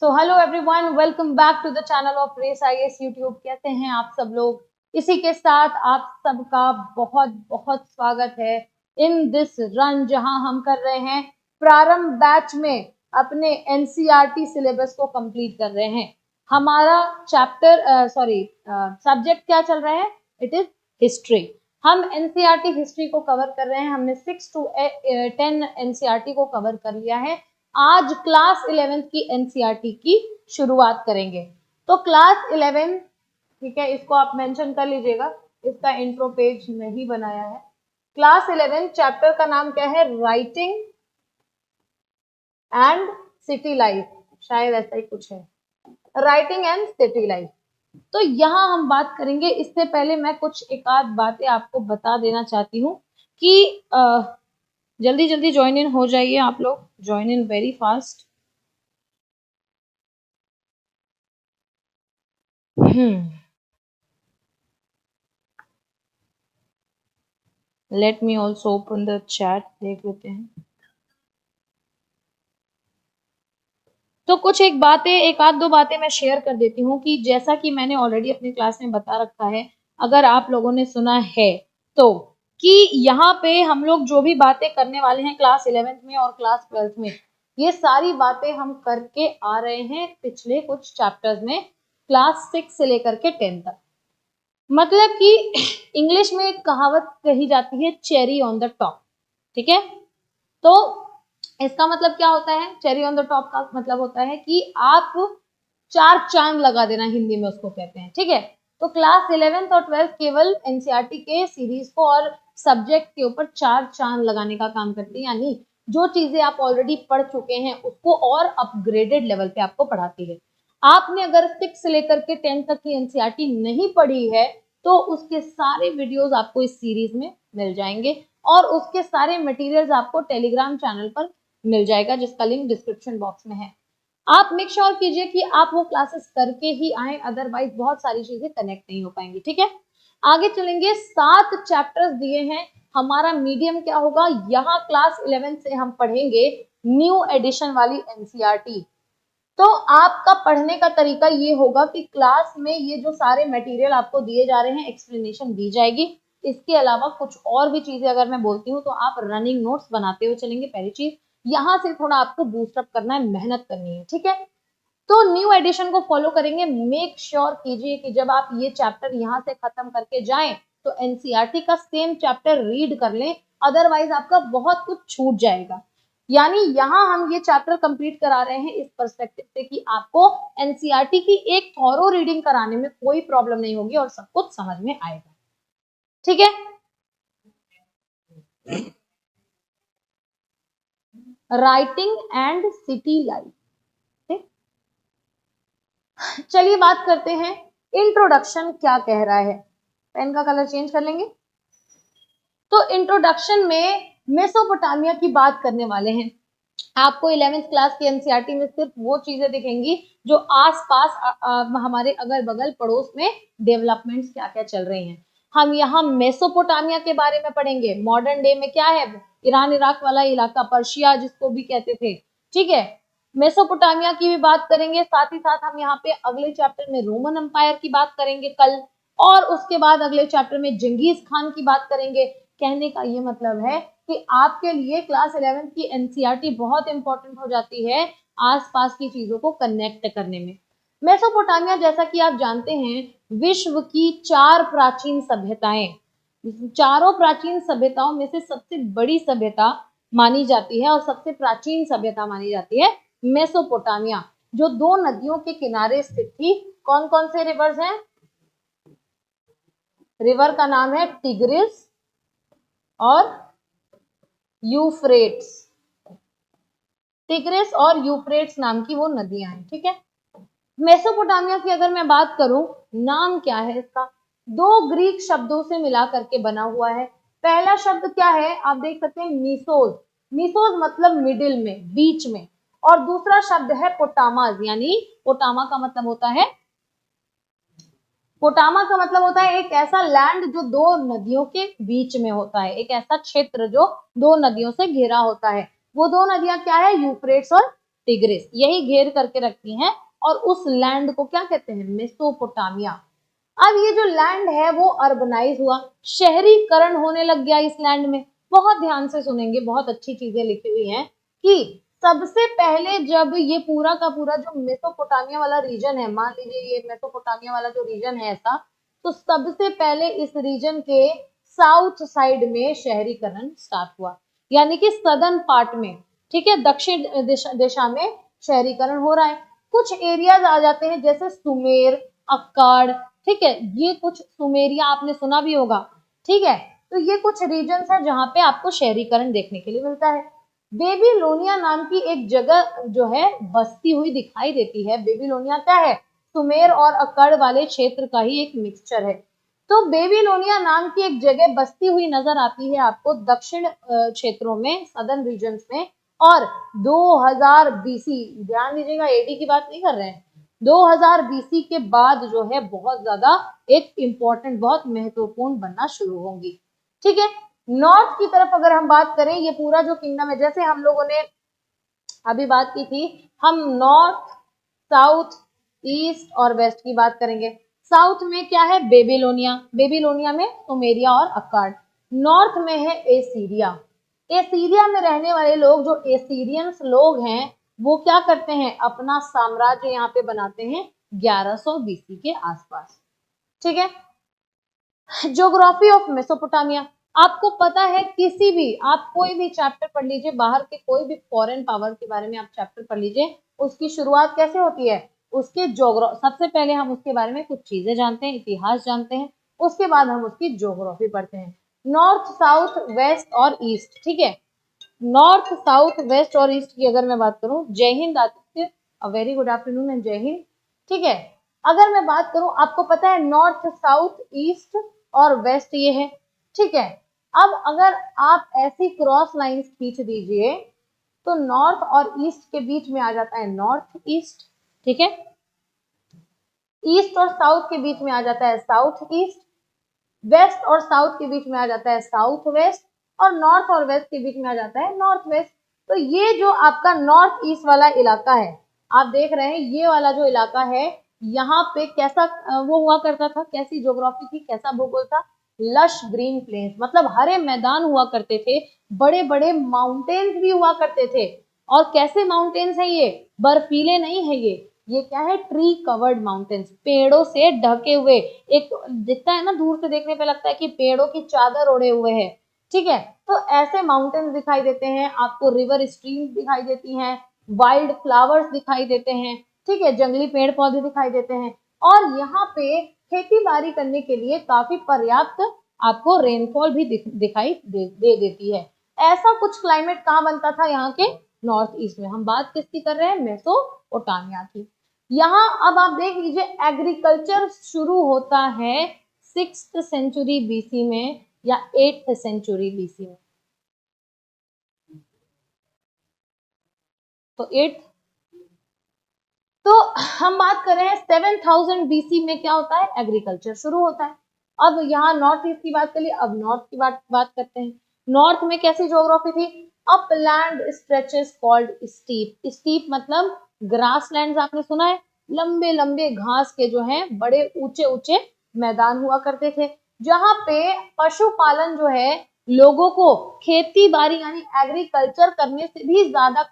So hello everyone, welcome back to the channel of race IAS YouTube. कैसे हैं आप सब लोग? इसी के साथ आप सबका बहुत बहुत स्वागत है इन दिस रन, जहां हम कर रहे हैं प्रारंभ बैच में अपने एनसीईआरटी सिलेबस को कंप्लीट कर रहे हैं। हमारा सब्जेक्ट क्या चल रहा है? It is history. हम एनसीईआरटी हिस्ट्री को कवर कर रहे हैं। हमने 6 to 10 एनसीईआरटी को कवर कर लिया है। आज क्लास 11th की एनसीईआरटी की शुरुआत करेंगे। तो क्लास 11, ठीक है, इसको आप मेंशन कर लीजिएगा, इसका इंट्रो पेज नहीं बनाया है। क्लास 11 चैप्टर का नाम क्या है? राइटिंग एंड सिटी लाइफ, शायद ऐसा ही कुछ है, राइटिंग एंड सिटी लाइफ। तो यहाँ हम बात करेंगे। इससे पहले मैं कुछ एक आध बातें आपको बता देना चाहती हूँ कि जल्दी जल्दी ज्वाइन इन हो जाइए आप लोग, join in very fast. Let me also open the chat, देख लेते हैं। तो कुछ एक आध दो बातें मैं शेयर कर देती हूँ कि जैसा कि मैंने ऑलरेडी अपनी क्लास में बता रखा है, अगर आप लोगों ने सुना है तो, कि यहाँ पे हम लोग जो भी बातें करने वाले हैं क्लास 11th में और क्लास 12th में, ये सारी बातें हम करके आ रहे हैं पिछले कुछ चैप्टर्स में, क्लास 6 से लेकर के 10 तक। मतलब कि इंग्लिश में एक कहावत कही जाती है, चेरी ऑन द टॉप। ठीक है, तो इसका मतलब क्या होता है? चेरी ऑन द टॉप का मतलब होता है कि आप चार चांद लगा देना, हिंदी में उसको कहते हैं। ठीक है, तो क्लास 11th और 12th केवल एनसीईआरटी के सीरीज को और सब्जेक्ट के ऊपर चार चांद लगाने का काम करती है, यानी जो चीजें आप ऑलरेडी पढ़ चुके हैं उसको और अपग्रेडेड लेवल पे आपको पढ़ाती है। आपने अगर 6 से लेकर के 10 तक की एनसीईआरटी नहीं पढ़ी है तो उसके सारे वीडियोस आपको इस सीरीज में मिल जाएंगे और उसके सारे मटेरियल्स आपको टेलीग्राम चैनल पर मिल जाएगा, जिसका लिंक डिस्क्रिप्शन बॉक्स में है। आप मेक श्योर कीजिए कि आप वो क्लासेस करके ही आए, अदरवाइज बहुत सारी चीजें कनेक्ट नहीं हो पाएंगी। ठीक है, आगे चलेंगे। 7 चैप्टर्स दिए हैं। हमारा मीडियम क्या होगा? यहाँ क्लास 11 से हम पढ़ेंगे न्यू एडिशन वाली एनसीईआरटी। तो आपका पढ़ने का तरीका ये होगा कि क्लास में ये जो सारे मटेरियल आपको दिए जा रहे हैं, एक्सप्लेनेशन दी जाएगी। इसके अलावा कुछ और भी चीजें अगर मैं बोलती हूँ तो आप रनिंग नोट्स बनाते हुए चलेंगे। पहली चीज, यहाँ से थोड़ा आपको बूस्टअप करना है, मेहनत करनी है। ठीक है, तो न्यू एडिशन को फॉलो करेंगे। मेक श्योर कीजिए कि जब आप ये चैप्टर यहाँ से खत्म करके जाएं तो एनसीईआरटी का सेम चैप्टर रीड कर लें, अदरवाइज आपका बहुत कुछ छूट जाएगा। यानी यहाँ हम ये चैप्टर कंप्लीट करा रहे हैं इस पर्सपेक्टिव से कि आपको एनसीईआरटी की एक थॉरो रीडिंग कराने में कोई प्रॉब्लम नहीं होगी और सब कुछ समझ में आएगा। ठीक है, राइटिंग एंड सिटी लाइफ। चलिए बात करते हैं, इंट्रोडक्शन क्या कह रहा है। पेन का कलर चेंज कर लेंगे। तो इंट्रोडक्शन में मेसोपोटामिया की बात करने वाले हैं। आपको 11th क्लास की एनसीईआरटी में सिर्फ वो चीजें दिखेंगी जो आसपास हमारे अगल बगल पड़ोस में डेवलपमेंट्स क्या क्या चल रही हैं। हम यहाँ मेसोपोटामिया के बारे में पढ़ेंगे। मॉडर्न डे में क्या है? ईरान इराक वाला इलाका, पर्शिया जिसको भी कहते थे। ठीक है, मेसोपोटामिया की भी बात करेंगे। साथ ही साथ हम यहाँ पे अगले चैप्टर में रोमन एम्पायर की बात करेंगे कल, और उसके बाद अगले चैप्टर में जंगीज खान की बात करेंगे। कहने का ये मतलब है कि आपके लिए क्लास 11th की एनसीईआरटी बहुत इंपॉर्टेंट हो जाती है आसपास की चीजों को कनेक्ट करने में। मेसोपोटामिया, जैसा कि आप जानते हैं, विश्व की 4 प्राचीन सभ्यताएं, चारों प्राचीन सभ्यताओं में से सबसे बड़ी सभ्यता मानी जाती है और सबसे प्राचीन सभ्यता मानी जाती है मेसोपोटामिया, जो 2 नदियों के किनारे स्थित थी। कौन कौन से रिवर्स हैं? रिवर का नाम है टिग्रिस और यूफ्रेट्स। टिग्रिस और यूफ्रेट्स नाम की वो नदियां हैं। ठीक है, मेसोपोटामिया की अगर मैं बात करूं, नाम क्या है इसका? 2 ग्रीक शब्दों से मिला करके बना हुआ है। पहला शब्द क्या है? आप देख सकते हैं, मीसोस। मीसोस मतलब मिडिल में, बीच में। और दूसरा शब्द है पोटामाज, यानी पोटामा का मतलब होता है, पोटामा का मतलब होता है एक ऐसा लैंड जो 2 नदियों के बीच में होता है, एक ऐसा क्षेत्र जो 2 नदियों से घिरा होता है। वो 2 नदियां क्या है? यूफ्रेट्स और टिग्रिस, यही घेर करके रखती हैं और उस लैंड को क्या कहते हैं, मेसोपोटामिया। अब ये जो लैंड है वो अर्बनाइज हुआ, शहरीकरण होने लग गया इस लैंड में। बहुत ध्यान से सुनेंगे, बहुत अच्छी चीजें लिखी हुई हैं कि सबसे पहले जब ये पूरा का पूरा जो मेसोपोटामिया वाला रीजन है, मान लीजिए ये मेसोपोटामिया वाला जो रीजन है ऐसा, तो सबसे पहले इस रीजन के साउथ साइड में शहरीकरण स्टार्ट हुआ, यानी कि सदर्न पार्ट में, ठीक है, दक्षिण दिशा में शहरीकरण हो रहा है। कुछ एरियाज आ जाते हैं जैसे सुमेर, अक्काड़, ठीक है, ये कुछ सुमेरिया आपने सुना भी होगा, ठीक है, तो ये कुछ रीजन्स है जहां पे आपको शहरीकरण देखने के लिए मिलता है। बेबीलोनिया नाम की एक जगह जो है बसती हुई दिखाई देती है। बेबीलोनिया क्या है, सुमेर और अक्कड़ वाले क्षेत्र का ही एक मिक्सचर है। तो बेबीलोनिया नाम की एक जगह बसती हुई नजर आती है आपको दक्षिण क्षेत्रों में, सदर्न रीजन्स में। और 2000 बीसी, ध्यान दीजिएगा एडी की बात नहीं कर रहे हैं, 2000 बीसी के बाद जो है बहुत ज्यादा एक इम्पोर्टेंट, बहुत महत्वपूर्ण बनना शुरू होंगी, ठीक है। नॉर्थ की तरफ अगर हम बात करें, ये पूरा जो किंगडम है, जैसे हम लोगों ने अभी बात की थी, हम नॉर्थ, साउथ, ईस्ट और वेस्ट की बात करेंगे। साउथ में क्या है, बेबीलोनिया, बेबीलोनिया में सुमेरिया और अक्काड। नॉर्थ में है एसीरिया। एसीरिया में रहने वाले लोग, जो एसीरियंस लोग हैं, वो क्या करते हैं, अपना साम्राज्य यहाँ पे बनाते हैं 1100 बीसी के आसपास, ठीक है। ज्योग्राफी ऑफ मेसोपोटामिया, आपको पता है किसी भी, आप कोई भी चैप्टर पढ़ लीजिए, बाहर के कोई भी फॉरेन पावर के बारे में आप चैप्टर पढ़ लीजिए, उसकी शुरुआत कैसे होती है, उसके सबसे पहले हम उसके बारे में कुछ चीजें जानते हैं, इतिहास जानते हैं, उसके बाद हम उसकी ज्योग्राफी पढ़ते हैं। नॉर्थ, साउथ, वेस्ट और ईस्ट, ठीक है, नॉर्थ, साउथ, वेस्ट और ईस्ट की अगर मैं बात करूं, जय Hind Aditya, a very good afternoon and जय हिंद, ठीक है। अगर मैं बात करूं, आपको पता है नॉर्थ, साउथ, ईस्ट और वेस्ट ये है, ठीक है। अब अगर आप ऐसी क्रॉस लाइंस खींच दीजिए तो नॉर्थ और ईस्ट के बीच में आ जाता है नॉर्थ ईस्ट, ठीक है। ईस्ट और साउथ के बीच में आ जाता है साउथ ईस्ट, वेस्ट और साउथ के बीच में आ जाता है साउथ वेस्ट, और नॉर्थ और वेस्ट के बीच में आ जाता है नॉर्थ वेस्ट। तो ये जो आपका नॉर्थ ईस्ट वाला इलाका है, आप देख रहे हैं ये वाला जो इलाका है, यहाँ पे कैसा वो हुआ करता था, कैसी ज्योग्राफी थी, कैसा भूगोल था, लश ग्रीन प्लेन्स, मतलब हरे मैदान हुआ करते थे, बड़े बड़े माउंटेन्स भी हुआ करते थे। और कैसे माउंटेन्स है ये, बर्फीले नहीं है ये क्या है, ट्री कवर्ड माउंटेन्स, पेड़ों से ढके हुए, एक दिखता है ना दूर से देखने पे लगता है कि पेड़ों की चादर ओढ़े हुए है, ठीक है। तो ऐसे माउंटेन्स दिखाई देते हैं आपको, रिवर स्ट्रीम्स दिखाई देती हैं, वाइल्ड फ्लावर्स दिखाई देते हैं, ठीक है, जंगली पेड़ पौधे दिखाई देते हैं। और यहाँ पे खेती बाड़ी करने के लिए काफी पर्याप्त आपको रेनफॉल भी दिखाई दे देती है। ऐसा कुछ क्लाइमेट कहाँ बनता था, यहाँ के नॉर्थ ईस्ट में। हम बात किसकी कर रहे हैं, मेसोपोटामिया की। यहाँ अब आप देख लीजिए एग्रीकल्चर शुरू होता है 6th सेंचुरी बीसी में या 8th सेंचुरी बीसी में। तो 8th, तो हम बात कर रहे हैं 7000 बीसी में क्या होता है, एग्रीकल्चर शुरू होता है। अब यहाँ नॉर्थ ईस्ट की बात कर ली, अब नॉर्थ की बात करते हैं। नॉर्थ में कैसी ज्योग्राफी थी, upland stretches called steep, steep मतलब ग्रास लैंड, आपने सुना है, लंबे लंबे घास के जो है बड़े ऊंचे ऊंचे मैदान हुआ करते थे, जहां पे पशुपालन जो है लोगों को खेती बाड़ी यानी एग्रीकल्चर करने से भी ज्यादा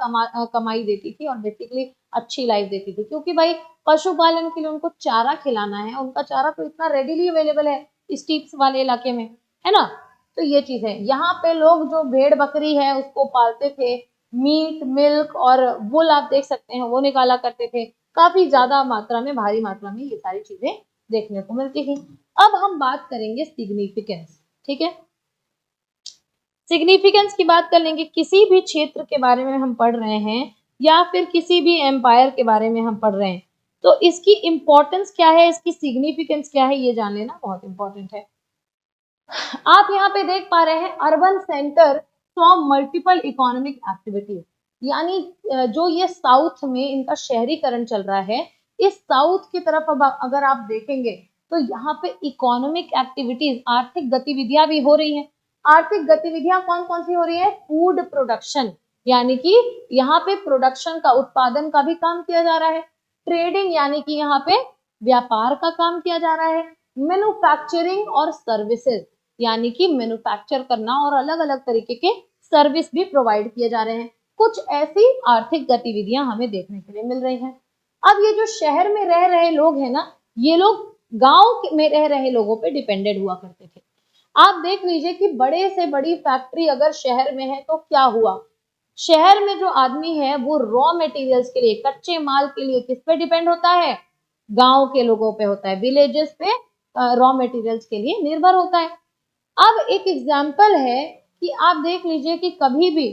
कमाई देती थी और बेसिकली अच्छी लाइफ देती थी, क्योंकि भाई पशुपालन के लिए उनको चारा खिलाना है, उनका चारा तो इतना रेडिली अवेलेबल है स्टीप्स वाले इलाके में, है ना। तो ये चीज है, यहाँ पे लोग जो भेड़ बकरी है उसको पालते थे, मीट, मिल्क और वुल आप देख सकते हैं वो निकाला करते थे, काफी ज्यादा मात्रा में, भारी मात्रा में ये सारी चीजें देखने को मिलती थी। अब हम बात करेंगे सिग्निफिकेंस, ठीक है, सिग्निफिकेंस की बात कर लेंगे। किसी भी क्षेत्र के बारे में हम पढ़ रहे हैं या फिर किसी भी एम्पायर के बारे में हम पढ़ रहे हैं, तो इसकी इंपॉर्टेंस क्या है, इसकी सिग्निफिकेंस क्या है, ये जान लेना बहुत इंपॉर्टेंट है। आप यहाँ पे देख पा रहे हैं urban centre from multiple economic activities, यानी जो ये साउथ में इनका शहरीकरण चल रहा है, इस साउथ की तरफ अब अगर आप देखेंगे तो यहाँ पे इकोनॉमिक एक्टिविटीज, आर्थिक गतिविधियां भी हो रही हैं। आर्थिक गतिविधियां कौन कौन सी हो रही है, फूड प्रोडक्शन, यानी कि यहाँ पे प्रोडक्शन का, उत्पादन का भी काम किया जा रहा है। ट्रेडिंग यानी कि यहाँ पे व्यापार का काम किया जा रहा है। मैन्युफैक्चरिंग और सर्विसेज यानी कि मैन्युफैक्चर करना और अलग अलग तरीके के सर्विस भी प्रोवाइड किए जा रहे हैं। कुछ ऐसी आर्थिक गतिविधियां हमें देखने के लिए मिल रही हैं। अब ये जो शहर में रह रहे लोग हैं ना, ये लोग गांव में रह रहे लोगों पे डिपेंडेंट हुआ करते थे। आप देख लीजिए कि बड़े से बड़ी फैक्ट्री अगर शहर में है तो क्या हुआ, शहर में जो आदमी है वो रॉ मटेरियल्स के लिए, कच्चे माल के लिए किस पे डिपेंड होता है, गांव के लोगों पे होता है, विलेजेस पे रॉ मटेरियल्स के लिए निर्भर होता है। अब एक एग्जाम्पल है कि आप देख लीजिए कि कभी भी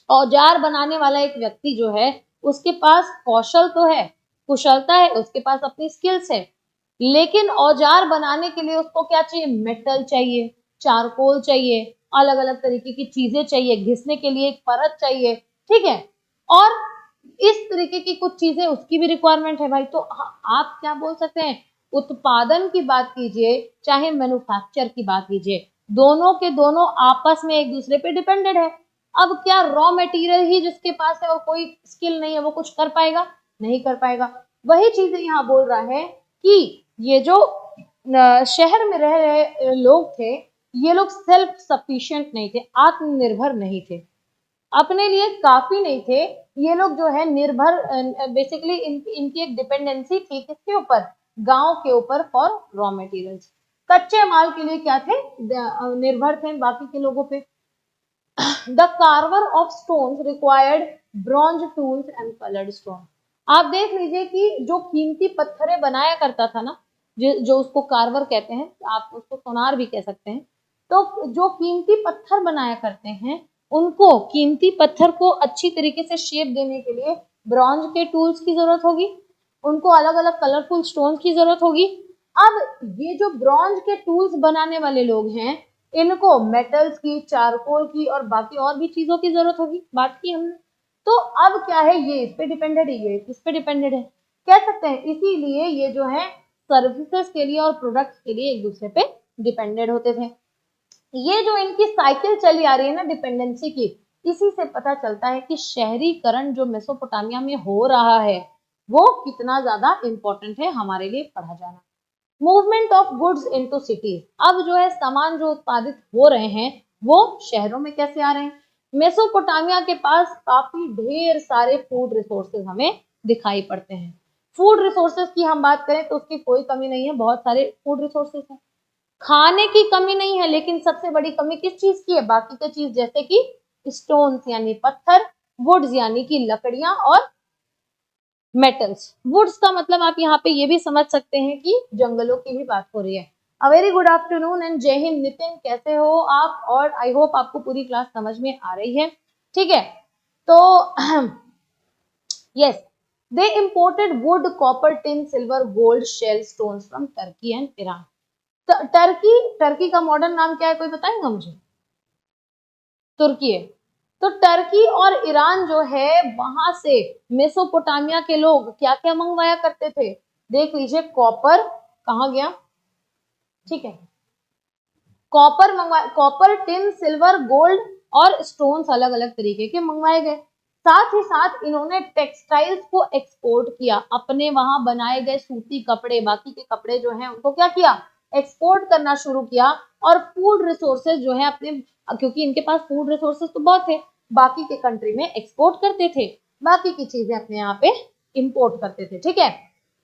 औजार बनाने वाला एक व्यक्ति जो है, उसके पास कौशल तो है, कुशलता है, उसके पास अपनी स्किल्स है, लेकिन औजार बनाने के लिए उसको क्या चाहिए, मेटल चाहिए, चारकोल चाहिए, अलग अलग तरीके की चीजें चाहिए, घिसने के लिए एक परत चाहिए, ठीक है, और इस तरीके की कुछ चीजें उसकी भी रिक्वायरमेंट है भाई। तो आप क्या बोल सकते हैं, उत्पादन की बात कीजिए चाहे मैन्युफैक्चर की बात कीजिए, दोनों के दोनों आपस में एक दूसरे पे डिपेंडेंट है। अब क्या रॉ मटेरियल ही जिसके पास है और कोई स्किल नहीं है वो कुछ कर पाएगा, नहीं कर पाएगा। वही चीजें यहाँ बोल रहा है कि ये जो शहर में रह रहे लोग थे, ये लोग सेल्फ सफिशिएंट नहीं थे, आत्मनिर्भर नहीं थे, अपने लिए काफी नहीं थे। ये लोग जो है निर्भर, बेसिकली इनकी एक डिपेंडेंसी थी किसके ऊपर, गांव के ऊपर फॉर रॉ मटेरियल्स। कच्चे माल के लिए क्या थे, निर्भर थे बाकी के लोगों पे। The carver of stones required bronze tools and colored stone। आप देख लीजिए कि जो कीमती पत्थरें बनाया करता था ना, जो उसको कार्वर कहते हैं, आप उसको सोनार भी कह सकते हैं, तो जो कीमती पत्थर बनाया करते हैं, उनको कीमती पत्थर को अच्छी तरीके से शेप देने के लिए ब्रॉन्ज के टूल्स की जरूरत होगी, उनको अलग अलग कलरफुल स्टोन की जरूरत होगी। अब ये जो ब्रॉन्ज के टूल्स बनाने वाले लोग हैं, इनको मेटल्स की, चारकोल की और बाकी और भी चीजों की जरूरत होगी, बात की हमने। तो अब क्या है, ये इस पे डिपेंडेंट है, ये किस पे डिपेंडेंट है, कह सकते हैं इसीलिए ये जो है सर्विसेज के लिए और प्रोडक्ट्स के लिए एक दूसरे पे डिपेंडेंट होते थे। ये जो इनकी साइकिल चली आ रही है ना डिपेंडेंसी की, इसी से पता चलता है कि शहरीकरण जो मेसोपोटामिया में हो रहा है वो कितना ज्यादा इंपॉर्टेंट है हमारे लिए पढ़ा जाना। Movement of goods into cities, अब जो है सामान जो उत्पादित हो रहे हैं वो शहरों में कैसे आ रहे हैं। मेसोपोटामिया के पास काफी ढेर सारे फूड रिसोर्सेज हमें दिखाई पड़ते हैं। फूड रिसोर्सेज की हम बात करें तो उसकी कोई कमी नहीं है, बहुत सारे फूड रिसोर्सेज हैं, खाने की कमी नहीं है, लेकिन सबसे बड़ी कमी किस चीज की है, बाकी की चीज जैसे कि स्टोन्स यानी पत्थर, वुड्स यानी कि लकड़ियां, और मेटल्स। वुड्स का मतलब आप यहाँ पे ये भी समझ सकते हैं कि जंगलों की भी बात हो रही है। A very good afternoon and जय हिंद नितिन, कैसे हो आप, और आई होप आपको पूरी क्लास समझ में आ रही है, ठीक है। तो yes, they imported wood, copper, tin, silver, gold, shell stones from Turkey and Iran. Turkey का मॉडर्न नाम क्या है, कोई बताएगा मुझे, तुर्की है। तो टर्की और ईरान जो है वहां से मेसोपोटामिया के लोग क्या क्या मंगवाया करते थे, देख लीजिए, कॉपर कहाँ गया, ठीक है, कॉपर मंगवा, कॉपर, टिन, सिल्वर, गोल्ड और स्टोन्स अलग अलग तरीके के मंगवाए गए। साथ ही साथ इन्होंने टेक्सटाइल्स को एक्सपोर्ट किया, अपने वहां बनाए गए सूती कपड़े, बाकी के कपड़े जो हैं उनको क्या किया, एक्सपोर्ट करना शुरू किया। और फूड रिसोर्सेज जो है अपने, क्योंकि इनके पास फूड रिसोर्सेज तो बहुत थे, बाकी के कंट्री में एक्सपोर्ट करते थे, बाकी की चीजें अपने यहाँ पे इंपोर्ट करते थे, ठीक है।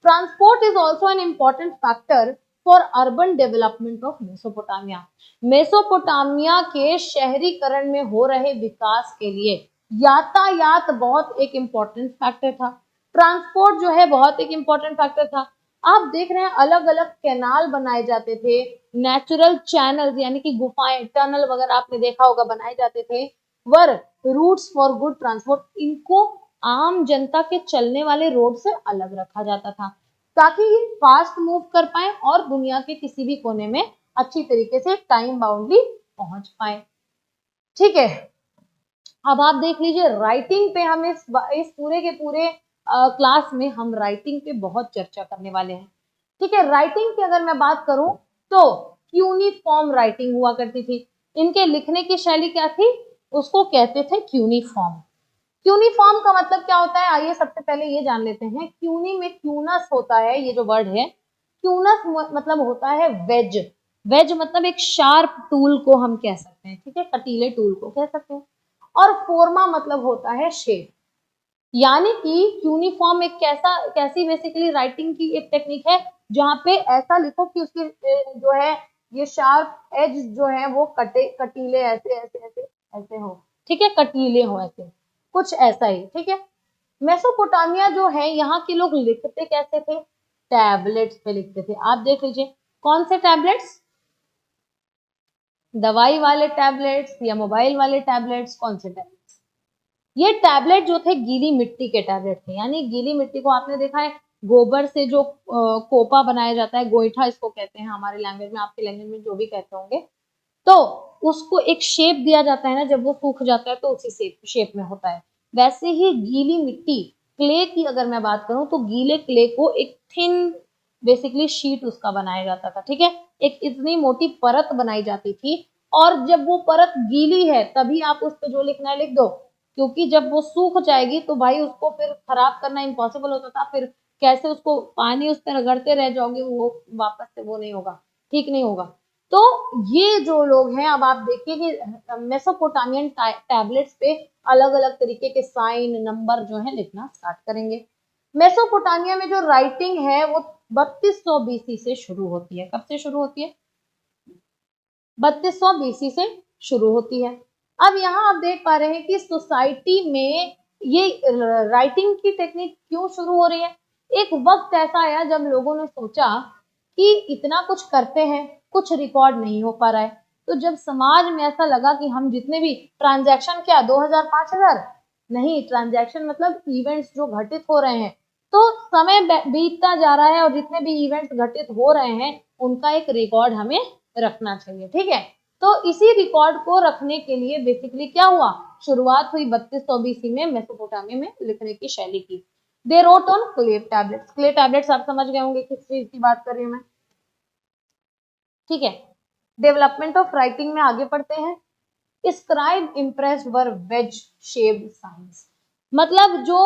Transport is also an important factor for urban development of Mesopotamia. Mesopotamia के शहरीकरण में हो रहे विकास के लिए यातायात बहुत एक इम्पोर्टेंट फैक्टर था, ट्रांसपोर्ट जो है बहुत एक इम्पोर्टेंट फैक्टर था। आप देख रहे हैं अलग अलग कैनाल बनाए जाते थे, नेचुरल चैनल यानी कि गुफाएं, टनल वगैरह आपने देखा होगा बनाए जाते थे, वर रूट्स फॉर गुड ट्रांसपोर्ट, इनको आम जनता के चलने वाले रोड से अलग रखा जाता था ताकि ये फास्ट मूव कर पाए और दुनिया के किसी भी कोने में अच्छी तरीके से टाइम बाउंडली पहुंच पाए, ठीक है। अब आप देख लीजिए राइटिंग पे, हम इस पूरे के पूरे क्लास में हम राइटिंग पे बहुत चर्चा करने वाले हैं, ठीक है। राइटिंग की अगर मैं बात करूं तो क्यूनिफॉर्म राइटिंग हुआ करती थी। इनके लिखने की शैली क्या थी, उसको कहते थे क्यूनिफॉर्म। क्यूनिफॉर्म का मतलब क्या होता है, आइए सबसे पहले ये जान लेते हैं। क्यूनी में क्यूनस होता है, ये जो वर्ड है क्यूनस मतलब होता है वेज। वेज मतलब एक शार्प टूल को हम कह सकते हैं, ठीक है, कटीले टूल को कह सकते हैं। और फोर्मा मतलब होता है शेप। यानी कि क्यूनिफॉर्म एक कैसी बेसिकली राइटिंग की एक टेक्निक है जहां पे ऐसा लिखो कि उसकी जो है ये शार्प एज जो है वो कटीले ऐसे ऐसे ऐसे ऐसे हो, ठीक है, कटीले हो ऐसे, कुछ ऐसा ही, ठीक है। मेसोपोटामिया जो है यहाँ के लोग लिखते कैसे थे, टैबलेट्स पे लिखते थे। आप देख लीजिए कौन से टैबलेट्स, दवाई वाले टैबलेट्स या मोबाइल वाले टैबलेट्स, कौन से टैबलेट्स। ये टैबलेट जो थे गीली मिट्टी के टैबलेट थे, यानी गीली मिट्टी को आपने देखा है गोबर से जो कोपा बनाया जाता है, गोईठा इसको कहते हैं हमारे लैंग्वेज में, आपके लैंग्वेज में जो भी कहते होंगे, तो उसको एक शेप दिया जाता है ना, जब वो सूख जाता है तो उसी शेप में होता है। वैसे ही गीली मिट्टी, क्ले की अगर मैं बात करूं तो गीले क्ले को एक थिन बेसिकली शीट उसका बनाया जाता था, ठीक है, एक इतनी मोटी परत बनाई जाती थी। और जब वो परत गीली है तभी आप उस पर जो लिखना है लिख दो, क्योंकि जब वो सूख जाएगी तो भाई उसको फिर खराब करना इम्पॉसिबल होता था, फिर कैसे उसको पानी उस पर रगड़ते रह जाओगे, वो वापस से वो नहीं होगा, ठीक नहीं होगा। तो ये जो लोग हैं, अब आप देखिए कि मेसोपोटामियन टैबलेट्स पे अलग अलग तरीके के साइन नंबर जो है लिखना स्टार्ट करेंगे। मेसोपोटामिया में जो राइटिंग है वो 3200 बीसी से शुरू होती है। कब से शुरू होती है, 3200 बीसी से शुरू होती है। अब यहाँ आप देख पा रहे हैं कि सोसाइटी में ये राइटिंग की टेक्निक क्यों शुरू हो रही है। एक वक्त ऐसा आया जब लोगों ने सोचा कि इतना कुछ करते हैं, कुछ रिकॉर्ड नहीं हो पा रहा है। तो जब समाज में ऐसा लगा कि हम जितने भी ट्रांजैक्शन, क्या 2000 5000 नहीं, ट्रांजैक्शन मतलब इवेंट्स जो घटित हो रहे हैं, तो समय बीतता जा रहा है और जितने भी इवेंट्स घटित हो रहे हैं उनका एक रिकॉर्ड हमें रखना चाहिए, ठीक है। तो इसी रिकॉर्ड को रखने के लिए बेसिकली क्या हुआ, शुरुआत हुई 3200 बीसी में मेसोपोटामिया में लिखने की शैली की। They wrote on clay tablets. Clay tablets आप समझ गए होंगे किस चीज की बात कर रही हूँ मैं, ठीक है। डेवलपमेंट ऑफ राइटिंग में आगे पढ़ते हैं। स्क्राइब इम्प्रेस्ड वर वेज शेप्ड साइंस, मतलब जो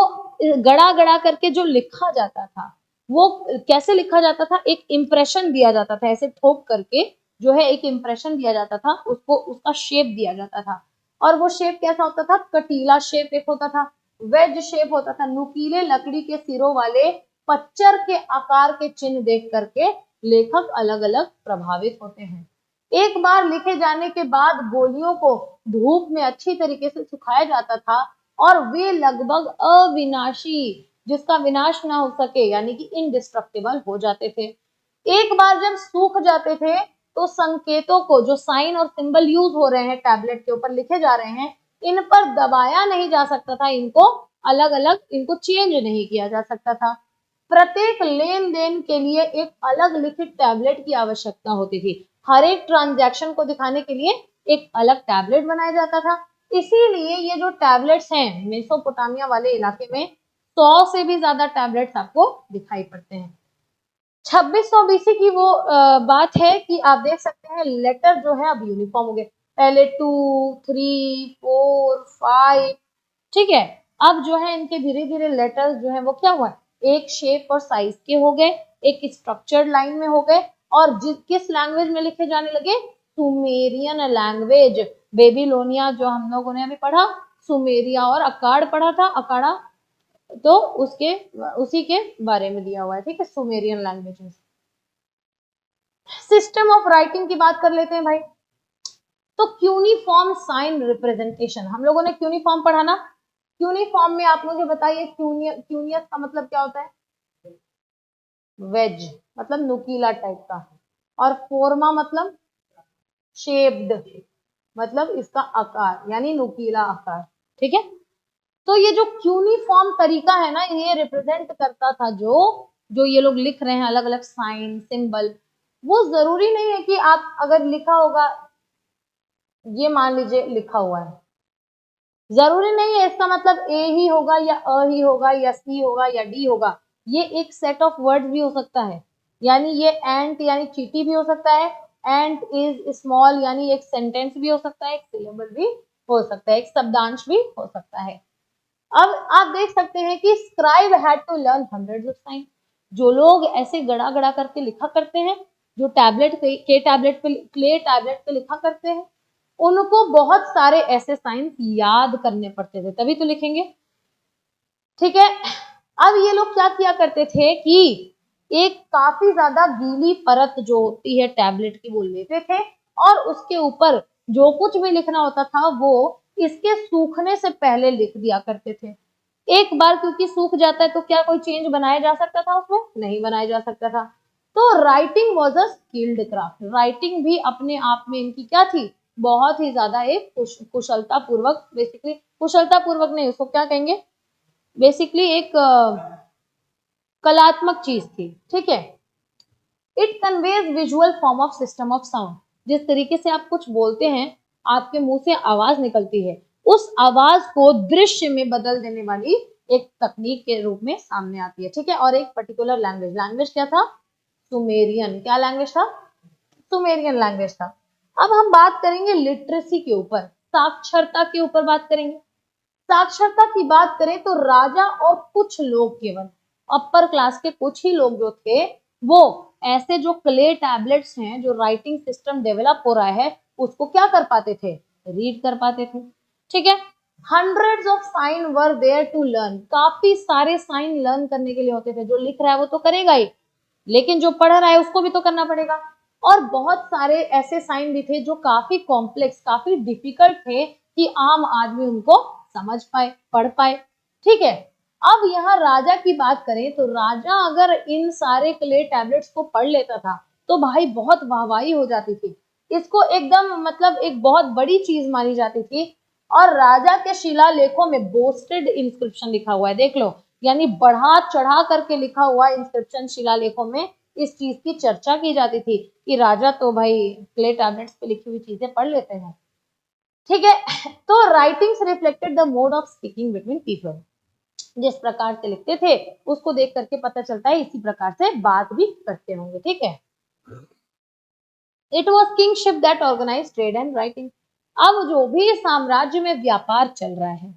गड़ा गड़ा करके जो लिखा जाता था वो कैसे लिखा जाता था, एक इम्प्रेशन दिया जाता था, ऐसे ठोक करके जो है एक इम्प्रेशन दिया जाता था, उसको उसका शेप दिया जाता था। और वो शेप कैसा होता था, कटीला शेप एक होता था, वेज शेप होता था, नुकीले लकड़ी के सिरों वाले पच्चर के आकार के चिन्ह देख करके लेखक अलग अलग प्रभावित होते हैं। एक बार लिखे जाने के बाद गोलियों को धूप में अच्छी तरीके से सुखाया जाता था और वे लगभग अविनाशी, जिसका विनाश ना हो सके, यानी कि इनडिस्ट्रक्टिबल हो जाते थे। एक बार जब सूख जाते थे तो संकेतों को, जो साइन और सिंबल यूज हो रहे हैं टैबलेट के ऊपर लिखे जा रहे हैं, इन पर दबाया नहीं जा सकता था, इनको अलग अलग इनको चेंज नहीं किया जा सकता था। प्रत्येक लेन देन के लिए एक अलग लिखित टैबलेट की आवश्यकता होती थी। हर एक ट्रांजैक्शन को दिखाने के लिए एक अलग टैबलेट बनाया जाता था। इसीलिए ये जो टैबलेट्स हैं मेसोपोटामिया वाले इलाके में 100 से भी ज्यादा टैबलेट्स आपको दिखाई पड़ते हैं। 2600 बीसी की वो बात है कि आप देख सकते हैं लेटर जो है अब यूनिफॉर्म हो गए, पहले 2 3 4 5, ठीक है। अब जो है इनके धीरे धीरे लेटर्स जो है वो क्या हुआ, एक शेप और साइज के हो गए, एक स्ट्रक्चर्ड लाइन में हो गए, और किस लैंग्वेज में लिखे जाने लगे, सुमेरियन लैंग्वेज। बेबीलोनिया जो हम लोगों ने अभी पढ़ा, सुमेरिया और अकाड़ पढ़ा था, अकाड़ा, तो उसके उसी के बारे में दिया हुआ है, ठीक है, Sumerian languages. System of writing की बात कर लेते हैं भाई। तो क्यूनिफॉर्म साइन रिप्रेजेंटेशन, हम लोगों ने क्यूनिफॉर्म पढ़ा ना। क्यूनिफॉर्म में आप मुझे बताइए क्यूनियस का मतलब क्या होता है, वेज मतलब नुकीला टाइप का, और फोर्मा मतलब शेप्ड मतलब इसका आकार, यानी नुकीला आकार, ठीक है। तो ये जो क्यूनिफॉर्म तरीका है ना, ये रिप्रेजेंट करता था जो ये लोग लिख रहे हैं अलग अलग साइन सिंबल, वो जरूरी नहीं है कि आप अगर लिखा होगा, ये मान लीजिए लिखा हुआ है, जरूरी नहीं है इसका मतलब ए ही होगा या अ ही होगा या सी होगा या डी होगा। ये एक सेट ऑफ वर्ड्स भी हो सकता है, यानी ये एंट यानी चींटी भी हो सकता है, एंट इज स्मॉल यानी एक सेंटेंस भी हो सकता है, एक सिलेबल भी हो सकता है, एक शब्दांश भी हो सकता है। अब आप देख सकते हैं कि scribe had to learn hundreds of sign. जो लोग ऐसे गड़ा गड़ा करके लिखा करते हैं, जो टैबलेट पे के टैबलेट पे क्ले टैबलेट पे लिखा करते हैं, उनको बहुत सारे ऐसे साइंस याद करने पड़ते थे, तभी तो लिखेंगे। ठीक है, अब ये लोग क्या किया करते थे कि एक काफी ज्यादा गीली परत जो होती है टैबलेट की वो लेते थे और उसके ऊपर जो कुछ भी लिखना होता था वो इसके सूखने से पहले लिख दिया करते थे। एक बार क्योंकि सूख जाता है तो क्या कोई चेंज बनाया जा सकता था उसमें? नहीं बनाया जा सकता था। तो writing was a skilled craft. Writing भी अपने आप में इनकी क्या थी? बहुत ही ज्यादा एक कुशलता पूर्वक, बेसिकली कुशलता पूर्वक नहीं, उसको क्या कहेंगे, बेसिकली एक कलात्मक चीज थी। ठीक है, it conveys visual form of system of sound. जिस तरीके से आप कुछ बोलते हैं, आपके मुंह से आवाज निकलती है, उस आवाज को दृश्य में बदल देने वाली एक तकनीक के रूप में सामने आती है। ठीक है, और एक पर्टिकुलर लैंग्वेज, लैंग्वेज क्या था? सुमेरियन। क्या लैंग्वेज था? सुमेरियन लैंग्वेज था। अब हम बात करेंगे लिटरेसी के ऊपर, साक्षरता के ऊपर बात करेंगे। साक्षरता की बात करें तो राजा और कुछ लोग, केवल अपर क्लास के कुछ ही लोग जो थे, वो ऐसे जो क्ले टैबलेट्स हैं, जो राइटिंग सिस्टम डेवलप हो रहा है, उसको क्या कर पाते थे? रीड कर पाते थे। ठीक है, hundreds of sign were there to learn. काफी सारे साइन लर्न करने के लिए होते थे। जो लिख रहा है वो तो करेगा ही, लेकिन जो पढ़ रहा है उसको भी तो करना पड़ेगा। और बहुत सारे ऐसे साइन भी थे जो काफी कॉम्प्लेक्स, काफी डिफिकल्ट थे कि आम आदमी उनको समझ पाए, पढ़ पाए। ठीक है, अब यहाँ राजा की बात करें तो राजा अगर इन सारे क्ले टैबलेट्स को पढ़ लेता था तो भाई बहुत वाहवाही हो जाती थी, इसको एकदम मतलब एक बहुत बड़ी चीज मानी जाती थी। और राजा के शिलालेखों में बोस्टेड इंस्क्रिप्शन लिखा हुआ है, देख लो, यानी बढ़ा चढ़ा करके लिखा हुआ इंस्क्रिप्शन शिलालेखों में इस चीज की चर्चा की जाती थी कि राजा तो भाई क्ले टैबलेट्स पे लिखी हुई चीजें पढ़ लेते हैं। ठीक है, तो writings reflected the mode of speaking between people. जिस प्रकार से लिखते थे उसको देख करके पता चलता है इसी प्रकार से बात भी करते होंगे। ठीक है, it was kingship that organise trade and writing. अब जो भी साम्राज्य में व्यापार चल रहा है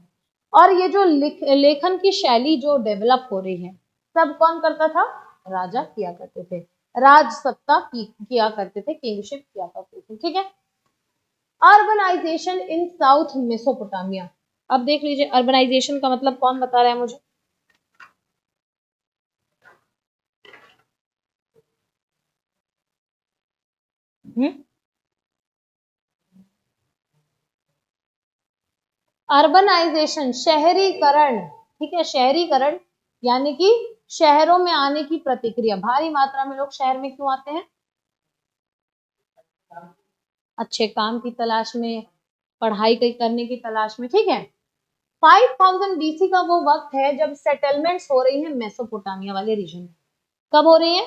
और ये जो लेखन की शैली जो डेवलप हो रही है, सब कौन करता था? राजा किया करते थे, राज सत्ता किया करते थे, किंगशिप किया करते थे। ठीक है, अर्बनाइजेशन इन साउथ मेसोपोटामिया। अब देख लीजिए, अर्बनाइजेशन का मतलब कौन बता रहा है मुझे? अर्बनाइजेशन, शहरीकरण। ठीक है, शहरीकरण यानी कि शहरों में आने की प्रतिक्रिया। भारी मात्रा में लोग शहर में क्यों आते हैं? अच्छे काम की तलाश में, पढ़ाई करने की तलाश में। ठीक है, 5000 बीसी का वो वक्त है जब सेटलमेंट्स हो रही है मेसोपोटामिया वाले रीजन में। कब हो रही है?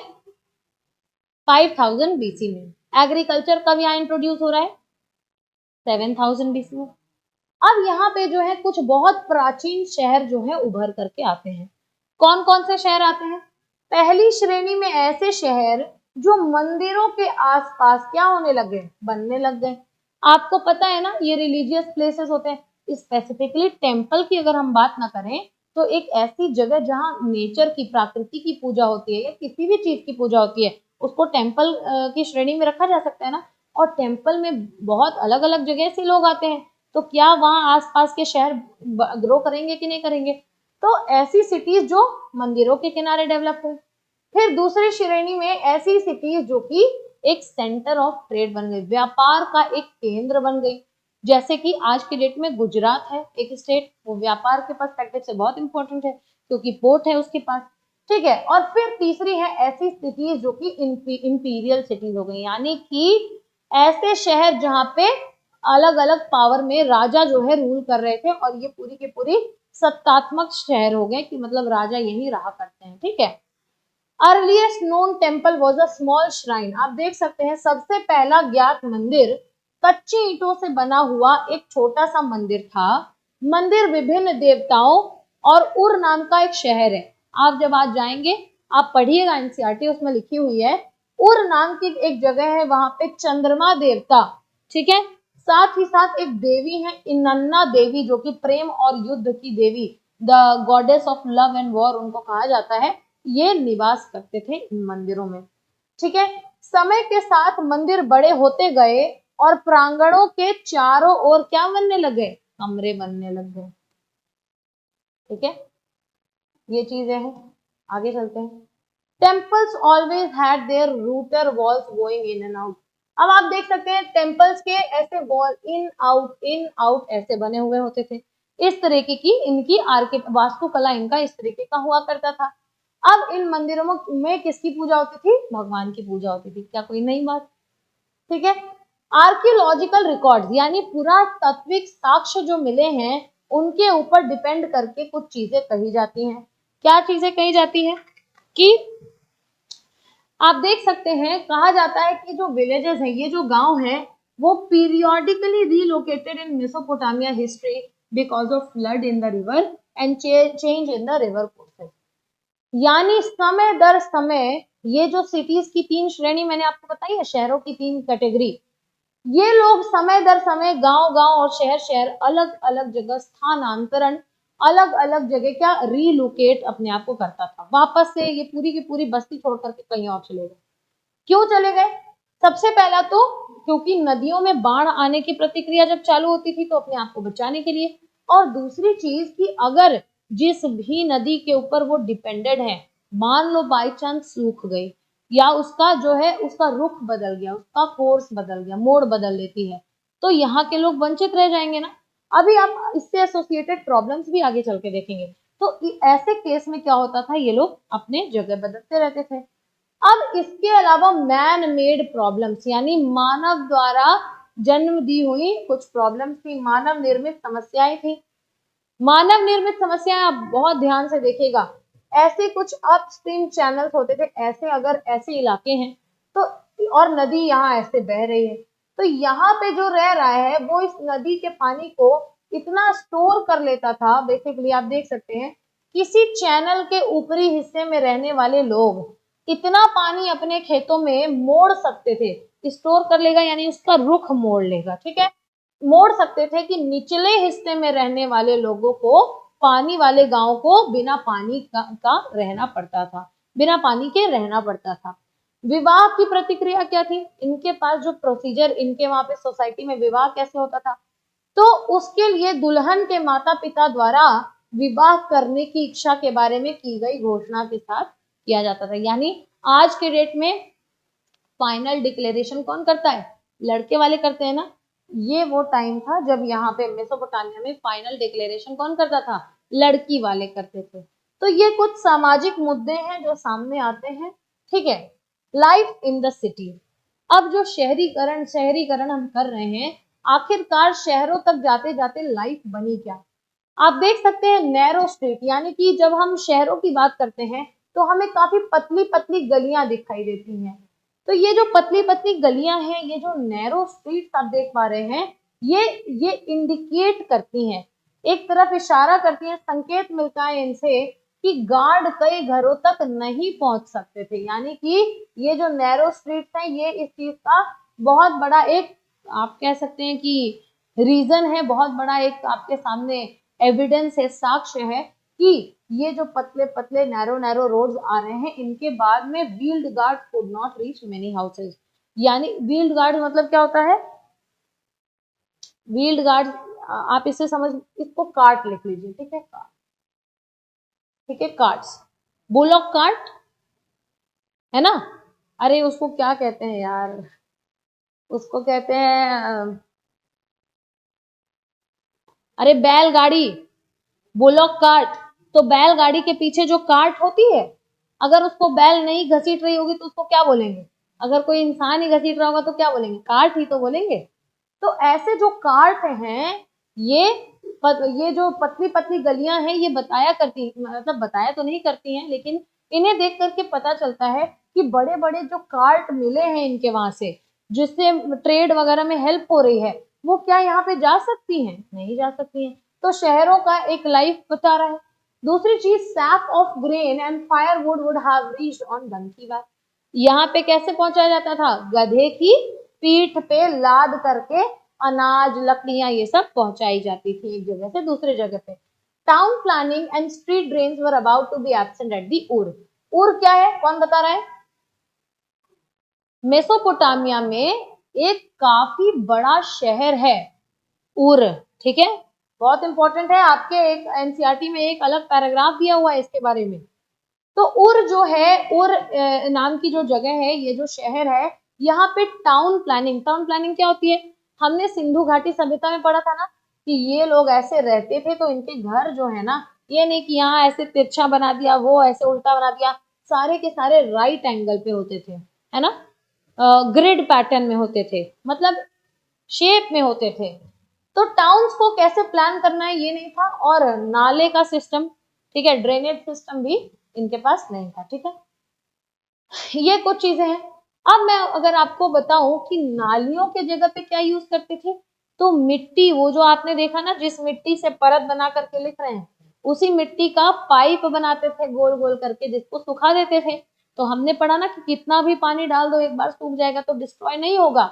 5000 बीसी में। एग्रीकल्चर कब यहाँ इंट्रोड्यूस हो रहा है? 7000 बीसी में। अब यहाँ पे जो है कुछ बहुत प्राचीन शहर जो है उभर करके आते हैं। कौन कौन से शहर आते हैं? पहली श्रेणी में ऐसे शहर जो मंदिरों के आसपास क्या होने लगे? बनने लग गए। आपको पता है ना, ये रिलीजियस प्लेसेस होते हैं। स्पेसिफिकली टेम्पल की अगर हम बात ना करें तो एक ऐसी जगह जहाँ नेचर की, प्रकृति की पूजा होती है या किसी भी चीज की पूजा होती है, उसको टेम्पल की श्रेणी में रखा जा सकता है ना। और टेम्पल में बहुत अलग अलग जगह से लोग आते हैं, तो क्या वहां आसपास के शहर ग्रो करेंगे कि नहीं करेंगे? तो ऐसी सिटीज जो मंदिरों के किनारे डेवलप हुए। फिर दूसरी श्रेणी में ऐसी सिटीज जो कि एक सेंटर ऑफ ट्रेड बन गई, व्यापार का एक केंद्र बन गई। जैसे कि आज के डेट में गुजरात है एक स्टेट, वो व्यापार के पर्सपेक्टिव से बहुत इंपॉर्टेंट है क्योंकि पोर्ट है उसके पास। ठीक है, और फिर तीसरी है ऐसी सिटीज जो कि इंपीरियल सिटीज हो गई, यानी कि ऐसे शहर जहां पे अलग अलग पावर में राजा जो है रूल कर रहे थे और ये पूरी की पूरी सत्तात्मक शहर हो गए कि मतलब राजा यही रहा करते हैं। ठीक है, earliest known temple was a small shrine. आप देख सकते हैं सबसे पहला ज्ञात मंदिर कच्ची ईंटों से बना हुआ एक छोटा सा मंदिर था। मंदिर विभिन्न देवताओं और उर नाम का एक शहर है। आप जब आज जाएंगे, आप पढ़िएगा एनसीईआरटी, उसमें लिखी हुई है उर नाम की एक जगह है, वहां पे चंद्रमा देवता, ठीक है, साथ ही साथ एक देवी है इनन्ना देवी, जो कि प्रेम और युद्ध की देवी, the goddess of love and war उनको कहा जाता है, ये निवास करते थे इन मंदिरों में। ठीक है, समय के साथ मंदिर बड़े होते गए और प्रांगणों के चारों ओर क्या बनने लगे, कमरे बनने लग गए। ठीक है, ये चीजें हैं। आगे चलते हैं। Temples always had there router walls going in and out. अब आप देख सकते हैं टेम्पल्स के ऐसे वॉल इन आउट ऐसे बने हुए होते थे। इस तरीके की इनकी वास्तुकला इनका इस तरीके का हुआ करता था। अब इन मंदिरों में किसकी पूजा होती थी, भगवान की पूजा होती थी। क्या कोई नई बात? ठीक है, आर्कियोलॉजिकल रिकॉर्ड्स यानी पुरातात्विक साक्ष्य जो मिले हैं उनके ऊपर डिपेंड करके कुछ चीजें कही जाती हैं। क्या चीजें कही जाती हैं कि आप देख सकते हैं, कहा जाता है कि जो विलेजेस हैं, ये जो गांव है, वो periodically relocated in Mesopotamia history because of flood in the river and change in the river courses. यानी समय दर समय ये जो सिटीज की 3 श्रेणी मैंने आपको बताई है, शहरों की 3 कैटेगरी, ये लोग समय दर समय गांव गांव और शहर शहर अलग अलग जगह स्थानांतरण, अलग अलग जगह क्या रीलोकेट अपने आप को करता था। वापस से ये पूरी की पूरी बस्ती छोड़ करके कहीं और चले गए। क्यों चले गए? सबसे पहला तो क्योंकि नदियों में बाढ़ आने की प्रतिक्रिया जब चालू होती थी तो अपने आप को बचाने के लिए, और दूसरी चीज कि अगर जिस भी नदी के ऊपर वो डिपेंडेड है, मान लो बाई चांस सूख गई या उसका जो है उसका रुख बदल गया, उसका कोर्स बदल गया, मोड़ बदल लेती है, तो यहाँ के लोग वंचित रह जाएंगे ना। अभी आप इससे एसोसिएटेड प्रॉब्लम्स भी आगे चल के देखेंगे। तो ऐसे केस में क्या होता था, ये लोग अपने जगह बदलते रहते थे। अब इसके अलावा मैन मेड प्रॉब्लम्स यानी मानव द्वारा जन्म दी हुई कुछ प्रॉब्लम्स थी, मानव निर्मित समस्याएं थी। मानव निर्मित समस्याएं आप बहुत ध्यान से देखिएगा, ऐसे कुछ अपस्ट्रीम चैनल्स होते थे, ऐसे अगर ऐसे इलाके हैं तो, और नदी यहाँ ऐसे बह रही है, तो यहाँ पे जो रह रहा है वो इस नदी के पानी को इतना स्टोर कर लेता था। बेसिकली आप देख सकते हैं किसी चैनल के ऊपरी हिस्से में रहने वाले लोग इतना पानी अपने खेतों में मोड़ सकते थे, स्टोर कर लेगा यानी उसका रुख मोड़ लेगा। ठीक है, मोड़ सकते थे कि निचले हिस्से में रहने वाले लोगों को, पानी वाले गांव को बिना पानी का रहना पड़ता था, बिना पानी के रहना पड़ता था। विवाह की प्रतिक्रिया क्या थी, इनके पास जो प्रोसीजर, इनके वहां पे सोसाइटी में विवाह कैसे होता था, तो उसके लिए दुल्हन के माता पिता द्वारा विवाह करने की इच्छा के बारे में की गई घोषणा के साथ किया जाता था। यानी आज के डेट में फाइनल डिक्लेरेशन कौन करता है, लड़के वाले करते हैं ना। ये वो टाइम था जब यहाँ पे मेसोपोटामिया में फाइनल डिक्लेरेशन कौन करता था, लड़की वाले करते थे। तो ये कुछ सामाजिक मुद्दे हैं जो सामने आते हैं। ठीक है, लाइफ इन द सिटी। अब जो शहरीकरण हम कर रहे हैं, आखिरकार शहरों तक जाते जाते लाइफ बनी क्या। आप देख सकते हैं नैरो स्ट्रीट, यानी कि जब हम शहरों की बात करते हैं तो हमें काफी पतली पतली गलियां दिखाई देती हैं। तो ये जो पतली पतली गलियां हैं, ये जो नैरो स्ट्रीट्स आप देख पा रहे हैं, ये इंडिकेट करती हैं, एक तरफ इशारा करती हैं, संकेत मिलता है इनसे कि गार्ड कई घरों तक नहीं पहुंच सकते थे। यानी कि ये जो नैरो स्ट्रीट्स हैं, ये इस चीज का बहुत बड़ा एक, आप कह सकते हैं कि रीजन है, बहुत बड़ा एक आपके सामने एविडेंस है, साक्ष्य है कि ये जो पतले पतले नैरो रोड्स आ रहे हैं, इनके बाद में wheeled guard could not reach many houses. यानी व्हील्ड गार्ड मतलब क्या होता है, व्हील्ड गार्ड आप इसे समझ, इसको कार्ट लिख लीजिए। ठीक है, कार्ट, ठीक है, कार्ट्स, बुलॉक कार्ट है ना। अरे उसको क्या कहते हैं यार, उसको कहते हैं अरे बैलगाड़ी, बुलॉक कार्ट। तो बैलगाड़ी के पीछे जो कार्ट होती है, अगर उसको बैल नहीं घसीट रही होगी तो उसको क्या बोलेंगे, अगर कोई इंसान ही घसीट रहा होगा तो क्या बोलेंगे, कार्ट ही तो बोलेंगे। तो ऐसे जो कार्ट हैं, ये जो पतली पतली गलियां हैं, ये बताया करती, मतलब बताया तो नहीं करती हैं, लेकिन इन्हें देख करके पता चलता है कि बड़े बड़े जो कार्ट मिले हैं इनके वहां से, जिससे ट्रेड वगैरह में हेल्प हो रही है, वो क्या यहाँ पे जा सकती हैं, नहीं जा सकती हैं। तो शहरों का एक लाइफ बता रहा है। दूसरी चीज, sack of grain and firewood wood have reached on donkey back. यहाँ पे कैसे पहुंचाया जाता था, गधे की पीठ पे लाद करके अनाज, लकड़ियां ये सब पहुंचाई जाती थी एक जगह से दूसरे जगह पे। Town planning and street drains were about to be absent at the Ur. Ur क्या है, कौन बता रहा है? मेसोपोटामिया में एक काफी बड़ा शहर है उर, ठीक है, बहुत इंपॉर्टेंट है, आपके एक एनसीईआरटी में एक अलग पैराग्राफ दिया हुआ है इसके बारे में। तो उर जो है, उर नाम की जो जगह है, ये जो शहर है, यहाँ पे टाउन प्लानिंग, टाउन प्लानिंग क्या होती है? हमने सिंधु घाटी सभ्यता में पढ़ा था ना कि ये लोग ऐसे रहते थे, तो इनके घर जो है ना, ये नहीं कि यहाँ ऐसे तिरछा बना दिया, वो ऐसे उल्टा बना दिया, सारे के सारे राइट एंगल पे होते थे, है ना, ग्रिड पैटर्न में होते थे, मतलब शेप में होते थे। तो टाउन्स को कैसे प्लान करना है ये नहीं था, और नाले का सिस्टम, ठीक है, ड्रेनेज सिस्टम भी इनके पास नहीं था, ठीक है। ये कुछ चीजें हैं। अब मैं अगर आपको बताऊं कि नालियों के जगह पे क्या यूज करते थे, तो मिट्टी, वो जो आपने देखा ना, जिस मिट्टी से परत बना करके लिख रहे हैं, उसी मिट्टी का पाइप बनाते थे गोल गोल करके, जिसको सुखा देते थे। तो हमने पढ़ा ना कि कितना भी पानी डाल दो, एक बार सूख जाएगा तो डिस्ट्रॉय नहीं होगा।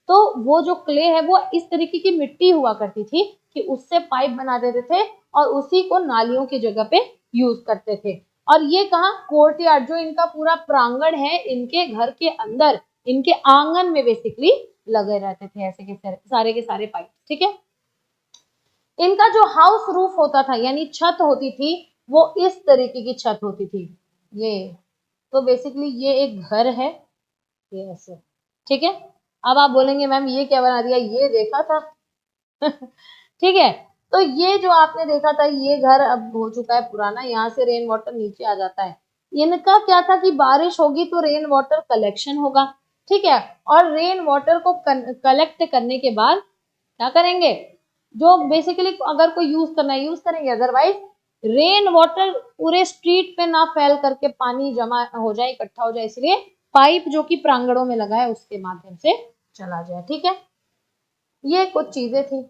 तो वो जो क्ले है, वो इस तरीके की मिट्टी हुआ करती थी कि उससे पाइप बना देते थे और उसी को नालियों की जगह पे यूज करते थे। और ये कहा, कोर्टयार्ड, जो इनका पूरा प्रांगण है, इनके घर के अंदर, इनके आंगन में बेसिकली लगे रहते थे ऐसे के सारे पाइप, ठीक है। इनका जो हाउस रूफ होता था, यानी छत होती थी, वो इस तरीके की छत होती थी, ये। तो बेसिकली ये एक घर है, ये ऐसे, ठीक है। अब आप बोलेंगे मैम ये क्या बना दिया, ये देखा था ठीक है। तो ये जो आपने देखा था, ये घर अब हो चुका है पुराना, यहाँ से रेन वाटर नीचे आ जाता है। इनका क्या था कि बारिश होगी तो रेन वाटर कलेक्शन होगा, ठीक है, और रेन वाटर को कलेक्ट करने के बाद क्या करेंगे, जो बेसिकली अगर कोई यूज करना है यूज करेंगे, अदरवाइज रेन वाटर पूरे स्ट्रीट पे ना फैल करके पानी जमा हो जाए, इकट्ठा हो जाए, इसलिए पाइप जो कि प्रांगणों में लगा है उसके माध्यम से चला जाए, ठीक है। ये कुछ चीजें थी।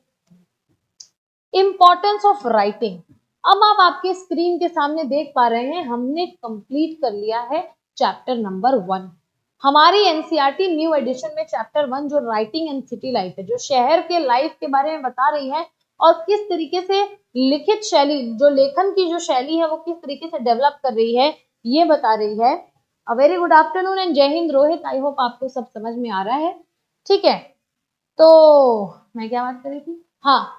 Importance of writing. अब आप आपके स्क्रीन के सामने देख पा रहे हैं, हमने कंप्लीट कर लिया है चैप्टर नंबर 1। हमारी एनसीईआरटी न्यू एडिशन में चैप्टर 1 जो राइटिंग एंड सिटी लाइफ है, जो शहर के लाइफ के बारे में बता रही है, और किस तरीके से लिखित शैली, जो लेखन की जो शैली है, वो किस तरीके से डेवलप कर रही है, ये बता रही है। A very good afternoon and जय हिंद रोहित, आई होप आपको सब समझ में आ रहा है, ठीक है। तो मैं क्या बात कर रही थी, हाँ,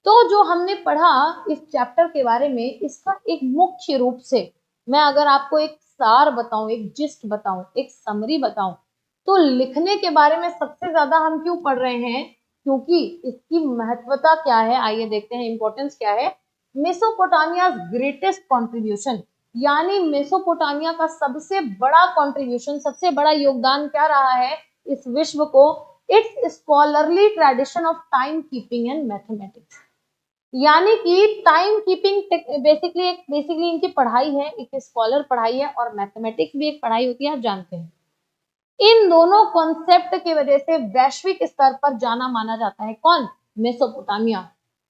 तो जो हमने पढ़ा इस चैप्टर के बारे में, इसका एक मुख्य रूप से मैं अगर आपको एक सार बताऊं, एक जिस्ट बताऊं, एक समरी बताऊं, तो लिखने के बारे में सबसे ज्यादा हम क्यों पढ़ रहे हैं, क्योंकि इसकी महत्वता क्या है, आइए देखते हैं इंपॉर्टेंस क्या है। मेसोपोटामिया ग्रेटेस्ट कॉन्ट्रीब्यूशन, यानी मेसोपोटामिया का सबसे बड़ा कॉन्ट्रीब्यूशन, सबसे बड़ा योगदान क्या रहा है इस विश्व को, it's scholarly tradition of time keeping and mathematics. यानी कि टाइम कीपिंग बेसिकली इनकी पढ़ाई है, एक स्कॉलर पढ़ाई है, और मैथमेटिक्स भी एक पढ़ाई होती है, आप जानते हैं। इन दोनों कॉन्सेप्ट की वजह से वैश्विक स्तर पर जाना माना जाता है, कौन? मेसोपोटामिया।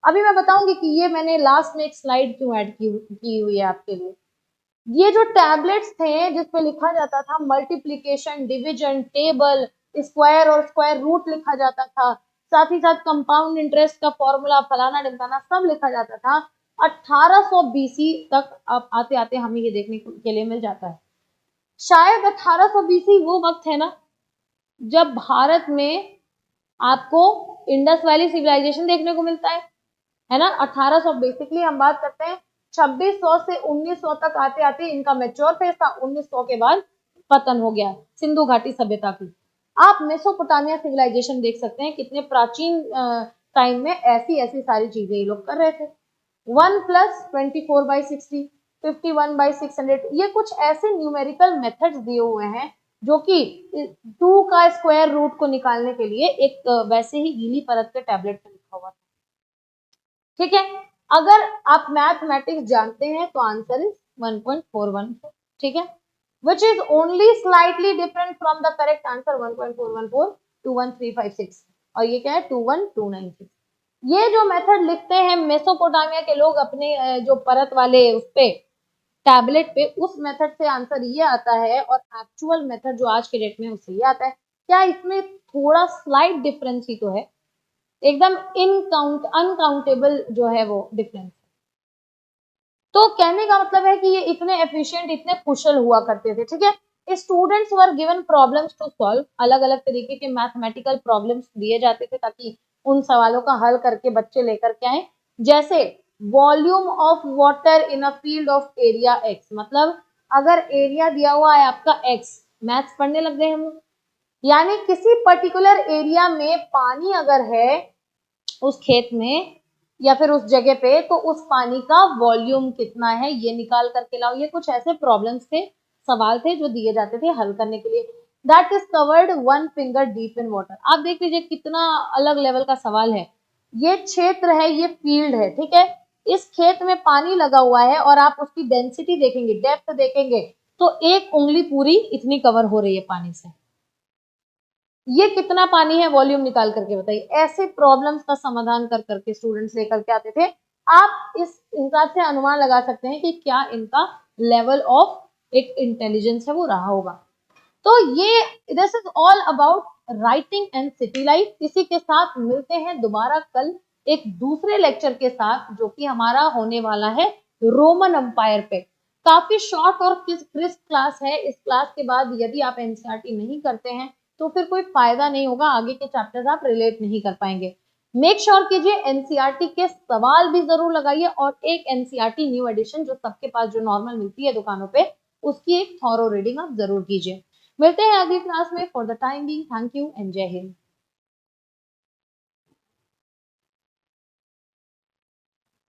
अभी मैं बताऊंगी कि ये मैंने लास्ट में एक स्लाइड क्यों ऐड की हुई है आपके लिए। ये जो टैबलेट्स थे जिसपे लिखा जाता था मल्टीप्लीकेशन, डिवीजन, टेबल, स्क्वायर और स्क्वायर रूट लिखा जाता था, साथ ही साथ कंपाउंड इंटरेस्ट का फॉर्मूला, फलाना ढिमकाना सब लिखा जाता था, 1800 बीसी तक अब आते आते हमें ये देखने के लिए मिल जाता है। शायद 1800 बीसी वो वक्त है ना जब भारत में आपको इंडस वैली सिविलाइजेशन देखने को मिलता है ना। 1800 बेसिकली हम बात करते हैं 2600 से 1900 तक आते आते इनका मैच्योर फेज था, 1900 के बाद पतन हो गया सिंधु घाटी सभ्यता की। आप मेसोपोटामिया सिविलाइजेशन देख सकते हैं, कितने प्राचीन टाइम में ऐसी ऐसी सारी चीजें ये लोग कर रहे थे। 1 + 24/60, 51/600, ये कुछ ऐसे न्यूमेरिकल मेथड्स दिए हुए हैं जो कि 2 का स्क्वायर रूट को निकालने के लिए एक वैसे ही गीली परत के टैबलेट पे लिखा हुआ था, ठीक है। अगर आप मैथमेटिक्स जानते हैं तो आंसर इज 1.414, ठीक है, which is only slightly different from the correct answer 1.414 21356, और ये क्या है 21296। ये जो मेथड लिखते हैं मेसोपोटामिया के लोग अपने जो परत वाले उस पे टैबलेट पे, उस मेथड से आंसर ये आता है, और एक्चुअल मेथड जो आज के डेट में उससे ये आता है। क्या इसमें थोड़ा स्लाइट डिफरेंस ही तो है, एकदम अनकाउंटेबल जो है वो डिफरेंस। तो कहने का मतलब है कि ये इतने एफिशिएंट, इतने कुशल हुआ करते थे, ठीक है। Students were given problems to solve, अलग अलग तरीके के मैथमेटिकल प्रॉब्लम्स दिए जाते थे ताकि उन सवालों का हल करके बच्चे लेकर के आए। जैसे volume of water in a field of area x, मतलब अगर एरिया दिया हुआ है आपका एक्स, मैथ्स पढ़ने लग गए हम लोग, यानी किसी पर्टिकुलर एरिया में पानी अगर है उस खेत में या फिर उस जगह पे, तो उस पानी का वॉल्यूम कितना है ये निकाल करके लाओ। ये कुछ ऐसे प्रॉब्लम्स थे, सवाल थे जो दिए जाते थे हल करने के लिए। That is covered 1 finger deep in water. आप देख लीजिए कितना अलग लेवल का सवाल है। ये क्षेत्र है, ये फील्ड है, ठीक है। इस खेत में पानी लगा हुआ है और आप उसकी डेंसिटी देखेंगे, डेप्थ देखेंगे, तो एक उंगली पूरी इतनी कवर हो रही है पानी से। ये कितना पानी है वॉल्यूम निकाल करके बताइए। ऐसे प्रॉब्लम्स का समाधान कर करके स्टूडेंट्स लेकर के आते थे। आप इस हिसाब से अनुमान लगा सकते हैं कि क्या इनका लेवल ऑफ एक इंटेलिजेंस है वो रहा होगा। तो ये this is all about writing and city life. इसी के साथ मिलते हैं दोबारा कल एक दूसरे लेक्चर के साथ जो कि हमारा होने वाला है रोमन एम्पायर पे। काफी शॉर्ट और क्रिस्प क्लास है। इस क्लास के बाद यदि आप एनसीईआरटी नहीं करते हैं तो फिर कोई फायदा नहीं होगा, आगे के चैप्टर्स आप रिलेट नहीं कर पाएंगे। मेक श्योर कीजिए एनसीईआरटी के सवाल भी जरूर लगाइए और एक एनसीईआरटी न्यू एडिशन जो सबके पास जो नॉर्मल मिलती है दुकानों पे, उसकी एक थॉरो रीडिंग आप जरूर कीजिए। मिलते हैं अगली क्लास में। For the time being, thank you and जय हिंद।